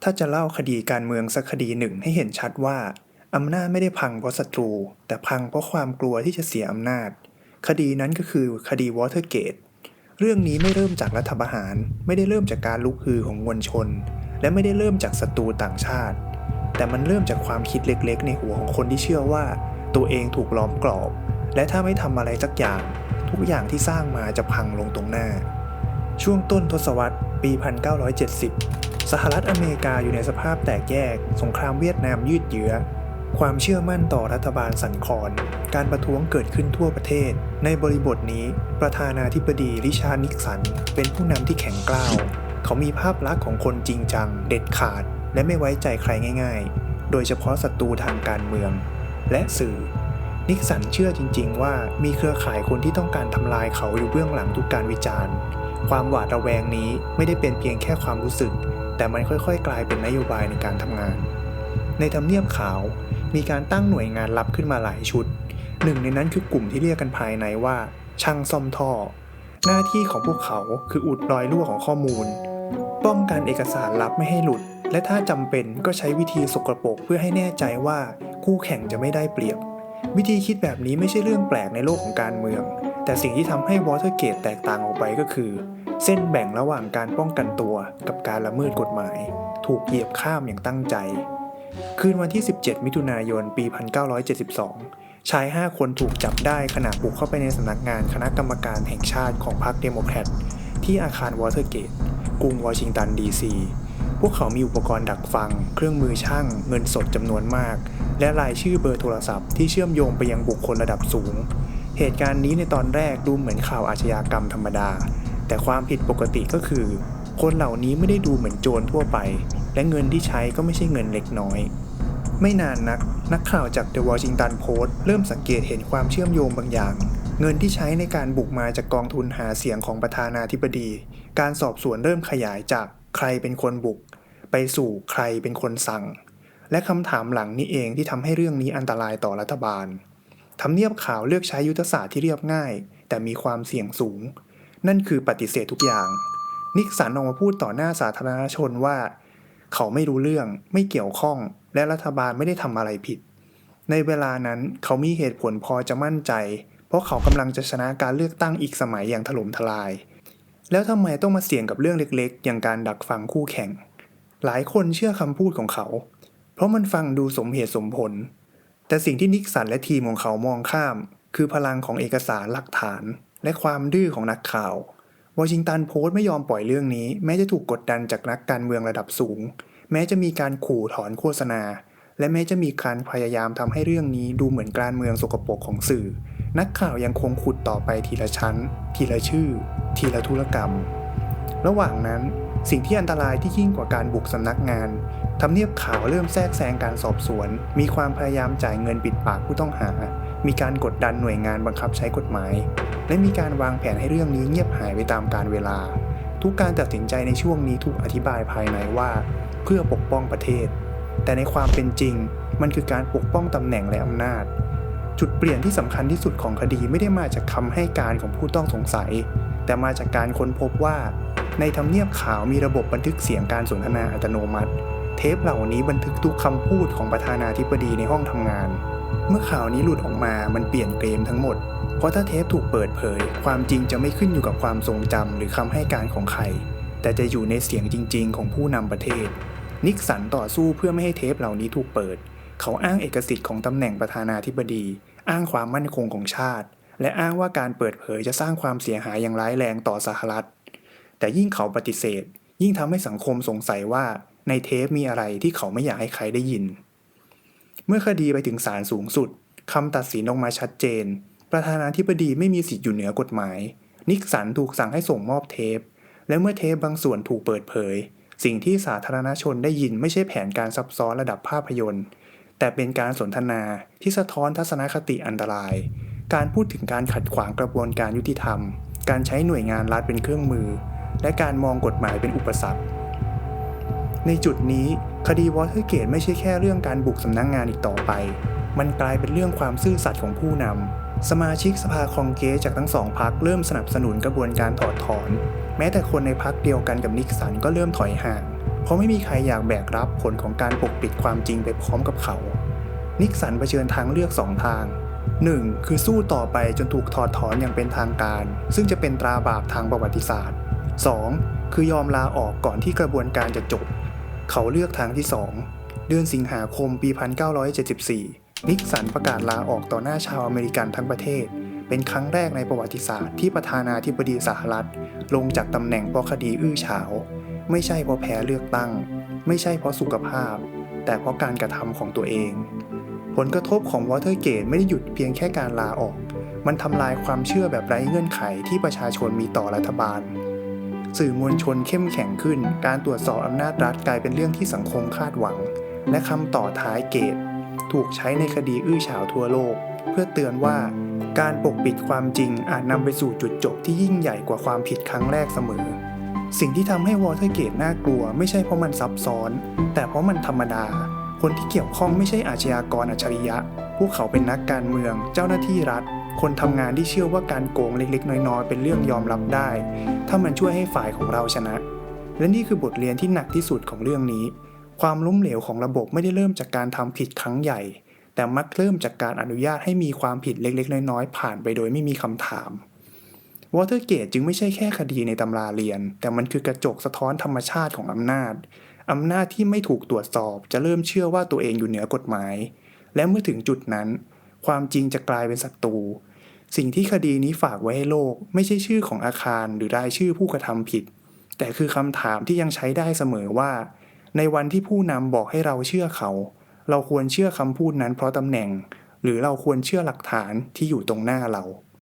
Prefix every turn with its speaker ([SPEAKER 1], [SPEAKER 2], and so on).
[SPEAKER 1] ถ้าจะเล่าคดีการเมืองสักคดีหนึ่งให้เห็นชัดว่าอำนาจไม่ได้พังเพราะศัตรูแต่พังเพราะความกลัวที่จะเสียอำนาจคดีนั้นก็คือคดีวอเตอร์เกตเรื่องนี้ไม่เริ่มจากรัฐประหารไม่ได้เริ่มจากการลุกฮือของมวลชนและไม่ได้เริ่มจากศัตรูต่างชาติแต่มันเริ่มจากความคิดเล็กๆในหัวของคนที่เชื่อว่าตัวเองถูกล้อมกรอบและถ้าไม่ทำอะไรสักอย่างทุกอย่างที่สร้างมาจะพังลงตรงหน้าช่วงต้นทศวรรษปี 1970 สหรัฐอเมริกาอยู่ในสภาพแตกแยกสงครามเวียดนามยืดเยื้อความเชื่อมั่นต่อรัฐบาลสั่นคลอนการประท้วงเกิดขึ้นทั่วประเทศในบริบทนี้ประธานาธิบดีริชาร์ด นิกสันเป็นผู้นำที่แข็งกร้าวเขามีภาพลักษณ์ของคนจริงจังเด็ดขาดและไม่ไว้ใจใครง่ายๆโดยเฉพาะศัตรูทางการเมืองและสื่อนิกสันเชื่อจริงๆว่ามีเครือข่ายคนที่ต้องการทำลายเขาอยู่เบื้องหลังทุกการวิจารณ์ความหวาดระแวงนี้ไม่ได้เป็นเพียงแค่ความรู้สึกแต่มันค่อยๆกลายเป็นนโยบายในการทำงานในทำเนียบขาวมีการตั้งหน่วยงานลับขึ้นมาหลายชุดหนึ่งในนั้นคือกลุ่มที่เรียกกันภายในว่าช่างซ่อมท่อหน้าที่ของพวกเขาคืออุดรอยรั่วของข้อมูลป้องกันเอกสารลับไม่ให้หลุดและถ้าจำเป็นก็ใช้วิธีสกปรกเพื่อให้แน่ใจว่าคู่แข่งจะไม่ได้เปรียบวิธีคิดแบบนี้ไม่ใช่เรื่องแปลกในโลกของการเมืองแต่สิ่งที่ทำให้วอเตอร์เกตแตกต่างออกไปก็คือเส้นแบ่งระหว่างการป้องกันตัวกับการละเมิดกฎหมายถูกเหยียบข้ามอย่างตั้งใจคืนวันที่ 17 มิถุนายน ปี 1972 ชาย 5 คนถูกจับได้ขณะบุกเข้าไปในสำนักงานคณะกรรมการแห่งชาติของพรรคเดโมแครตที่อาคารวอเตอร์เกตกรุงวอชิงตันดีซีพวกเขามีอุปกรณ์ดักฟังเครื่องมือช่างเงินสดจำนวนมากและรายชื่อเบอร์โทรศัพท์ที่เชื่อมโยงไปยังบุคคลระดับสูงเหตุการณ์นี้ในตอนแรกดูเหมือนข่าวอาชญากรรมธรรมดาแต่ความผิดปกติก็คือคนเหล่านี้ไม่ได้ดูเหมือนโจรทั่วไปและเงินที่ใช้ก็ไม่ใช่เงินเล็กน้อยไม่นานนักข่าวจาก The Washington Post เริ่มสังเกตเห็นความเชื่อมโยงบางอย่างเงินที่ใช้ในการบุกมาจากกองทุนหาเสียงของประธานาธิบดีการสอบสวนเริ่มขยายจากใครเป็นคนบุกไปสู่ใครเป็นคนสั่งและคำถามหลังนี้เองที่ทำให้เรื่องนี้อันตรายต่อรัฐบาลทำเนียบขาวเลือกใช้ยุทธศาสตร์ที่เรียบง่ายแต่มีความเสี่ยงสูงนั่นคือปฏิเสธทุกอย่างนิกสันออกมาพูดต่อหน้าสาธารณชนว่าเขาไม่รู้เรื่องไม่เกี่ยวข้องและรัฐบาลไม่ได้ทำอะไรผิดในเวลานั้นเขามีเหตุผลพอจะมั่นใจเพราะเขากำลังจะชนะการเลือกตั้งอีกสมัยอย่างถล่มทลายแล้วทำไมต้องมาเสี่ยงกับเรื่องเล็กๆอย่างการดักฟังคู่แข่งหลายคนเชื่อคำพูดของเขาเพราะมันฟังดูสมเหตุสมผลแต่สิ่งที่นิกสันและทีมของเขามองข้ามคือพลังของเอกสารหลักฐานและความดื้อของนักข่าววอชิงตันโพสต์ไม่ยอมปล่อยเรื่องนี้แม้จะถูกกดดันจากนักการเมืองระดับสูงแม้จะมีการขู่ถอนโฆษณาและแม้จะมีการพยายามทำให้เรื่องนี้ดูเหมือนการเมืองสกปรกของสื่อนักข่าวยังคงขุดต่อไปทีละชั้นทีละชื่อทีละธุรกรรมระหว่างนั้นสิ่งที่อันตรายที่ยิ่งกว่าการบุกสำนักงานทำเนียบขาวเริ่มแทรกแซงการสอบสวนมีความพยายามจ่ายเงินปิดปากผู้ต้องหามีการกดดันหน่วยงานบังคับใช้กฎหมายและมีการวางแผนให้เรื่องนี้เงียบหายไปตามกาลเวลาทุกการตัดสินใจในช่วงนี้ถูกอธิบายภายในว่าเพื่อปกป้องประเทศแต่ในความเป็นจริงมันคือการปกป้องตำแหน่งและอำนาจจุดเปลี่ยนที่สำคัญที่สุดของคดีไม่ได้มาจากคำให้การของผู้ต้องสงสัยแต่มาจากการค้นพบว่าในทำเนียบขาวมีระบบบันทึกเสียงการสนทนาอัตโนมัติเทปเหล่านี้บันทึกทุกคำพูดของประธานาธิบดีในห้องทำงานเมื่อข่าวนี้หลุดออกมามันเปลี่ยนเกมทั้งหมดเพราะถ้าเทปถูกเปิดเผยความจริงจะไม่ขึ้นอยู่กับความทรงจำหรือคำให้การของใครแต่จะอยู่ในเสียงจริงๆของผู้นำประเทศนิกสันต่อสู้เพื่อไม่ให้เทปเหล่านี้ถูกเปิดเขาอ้างเอกสิทธิ์ของตำแหน่งประธานาธิบดีอ้างความมั่นคงของชาติและอ้างว่าการเปิดเผยจะสร้างความเสียหายอย่างร้ายแรงต่อสหรัฐแต่ยิ่งเขาปฏิเสธยิ่งทำให้สังคมสงสัยว่าในเทปมีอะไรที่เขาไม่อยากให้ใครได้ยินเมื่อคดีไปถึงศาลสูงสุดคำตัดสินออกมาชัดเจนประธานาธิบดีไม่มีสิทธิ์อยู่เหนือกฎหมายนิกสันถูกสั่งให้ส่งมอบเทปและเมื่อเทปบางส่วนถูกเปิดเผยสิ่งที่สาธารณชนได้ยินไม่ใช่แผนการซับซ้อนระดับภาพยนตร์แต่เป็นการสนทนาที่สะท้อนทัศนคติอันตรายการพูดถึงการขัดขวางกระบวนการยุติธรรมการใช้หน่วยงานรัฐเป็นเครื่องมือและการมองกฎหมายเป็นอุปสรรคในจุดนี้คดีวอเตอร์เกตไม่ใช่แค่เรื่องการบุกสำนักงานอีกต่อไปมันกลายเป็นเรื่องความซื่อสัตย์ของผู้นำสมาชิกสภาคองเกรสจากทั้งสองพรรคเริ่มสนับสนุนกระบวนการถอดถอนแม้แต่คนในพรรคเดียวกันกับนิกสันก็เริ่มถอยห่าง เพราะไม่มีใครอยากแบกรับผลของการปกปิดความจริงไปพร้อมกับเขานิกสันเผชิญทางเลือก2ทาง1คือสู้ต่อไปจนถูกถอดถอนอย่างเป็นทางการซึ่งจะเป็นตราบาปทางประวัติศาสตร์2คือยอมลาออกก่อนที่กระบวนการจะจบเขาเลือกทางที่2เดือนสิงหาคมปี 1974 นิกสันประกาศลาออกต่อหน้าชาวอเมริกันทั้งประเทศเป็นครั้งแรกในประวัติศาสตร์ที่ประธานาธิบดีสหรัฐลงจากตำแหน่งเพราะคดีอื้อฉาวไม่ใช่เพราะแพ้เลือกตั้งไม่ใช่เพราะสุขภาพแต่เพราะการกระทำของตัวเองผลกระทบของวอเตอร์เกตไม่ได้หยุดเพียงแค่การลาออกมันทำลายความเชื่อแบบไร้เงื่อนไขที่ประชาชนมีต่อรัฐบาลสื่อมวลชนเข้มแข็งขึ้นการตรวจสอบอำนาจรัฐกลายเป็นเรื่องที่สังคมคาดหวังและคำต่อท้ายเกตถูกใช้ในคดีอื้อฉาวทั่วโลกเพื่อเตือนว่าการปกปิดความจริงอาจนำไปสู่จุดจบที่ยิ่งใหญ่กว่าความผิดครั้งแรกเสมอสิ่งที่ทำให้วอเตอร์เกตน่ากลัวไม่ใช่เพราะมันซับซ้อนแต่เพราะมันธรรมดาคนที่เกี่ยวข้องไม่ใช่อาชญากรอัจฉริยะพวกเขาเป็นนักการเมืองเจ้าหน้าที่รัฐคนทำงานที่เชื่อว่าการโกงเล็กๆน้อยๆเป็นเรื่องยอมรับได้ถ้ามันช่วยให้ฝ่ายของเราชนะและนี่คือบทเรียนที่หนักที่สุดของเรื่องนี้ความล้มเหลวของระบบไม่ได้เริ่มจากการทำผิดครั้งใหญ่แต่มักเริ่มจากการอนุญาตให้มีความผิดเล็กๆน้อยๆผ่านไปโดยไม่มีคำถามวอเตอร์เกตจึงไม่ใช่แค่คดีในตำราเรียนแต่มันคือกระจกสะท้อนธรรมชาติของอำนาจที่ไม่ถูกตรวจสอบจะเริ่มเชื่อว่าตัวเองอยู่เหนือกฎหมายและเมื่อถึงจุดนั้นความจริงจะกลายเป็นศัตรูสิ่งที่คดีนี้ฝากไว้ให้โลกไม่ใช่ชื่อของอาคารหรือรายชื่อผู้กระทำผิดแต่คือคำถามที่ยังใช้ได้เสมอว่าในวันที่ผู้นำบอกให้เราเชื่อเขาเราควรเชื่อคำพูดนั้นเพราะตำแหน่งหรือเราควรเชื่อหลักฐานที่อยู่ตรงหน้าเรา